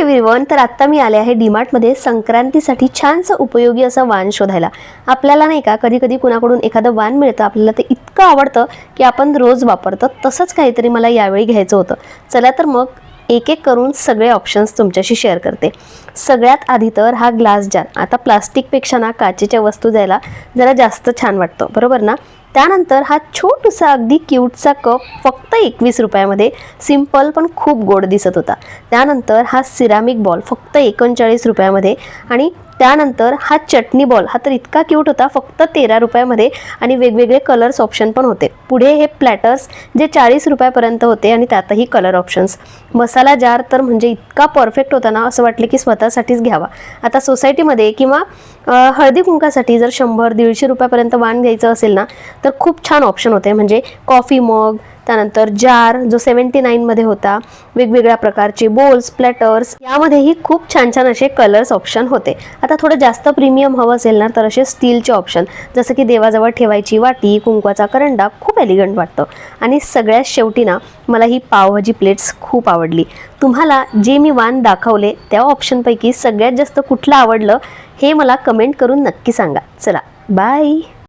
Everyone, तर आत्ता मी आले आहे डीमार्टमध्ये संक्रांतीसाठी छानसं उपयोगी असं वाण शोधायला. आपल्याला नाही का कधी कधी कुणाकडून एखादं वाण मिळतं, आपल्याला ते इतकं आवडतं की आपण रोज वापरतो. तसंच काहीतरी मला यावेळी घ्यायचं होतं. चला तर मग एक एक करून सगळे ऑप्शन्स तुमच्याशी शेअर करते. सगळ्यात आधी तर हा ग्लास जार. आता प्लास्टिकपेक्षा ना काचेच्या वस्तू द्यायला जरा जास्त छान वाटतं, बरोबर ना. त्यानंतर हा छोटूसा अगदी क्यूटचा कप फक्त 21 रुपयामध्ये, सिंपल पण खूप गोड दिसत होता. त्यानंतर हा सिरामिक बॉल फक्त 39 रुपयामध्ये. आणि त्यानंतर हा चटणी बॉल, हा तर इतका क्यूट होता, फक्त 13 रुपयामध्ये. आणि वेगवेगळे कलर्स ऑप्शन पण होते. पुढे हे प्लॅटर्स जे 40 रुपयापर्यंत होते आणि त्यातही कलर ऑप्शन्स. मसाला जार तर म्हणजे इतका परफेक्ट होता ना, असं वाटलं की स्वतःसाठीच घ्यावा. आता सोसायटीमध्ये किंवा हळदी कुंकासाठी जर 100-150 रुपयापर्यंत वाण घ्यायचं असेल ना, तर खूप छान ऑप्शन होते. म्हणजे कॉफी मग, त्यानंतर जार जो 79मध्ये होता, वेगवेगळ्या प्रकारचे बोल्स, प्लॅटर्स, यामध्येही खूप छान छान असे कलर्स ऑप्शन होते. आता थोडं जास्त प्रीमियम हवं असेल ना, तर असे स्टीलचे ऑप्शन, जसं की देवाजवळ ठेवायची वाटी, कुंकवाचा करंडा, खूप एलिगंट वाटतं. आणि सगळ्यात शेवटी ना, मला ही पावभाजी प्लेट्स खूप आवडली. तुम्हाला जे मी वाण दाखवले त्या ऑप्शनपैकी सगळ्यात जास्त कुठलं आवडलं हे मला कमेंट करून नक्की सांगा. चला बाय.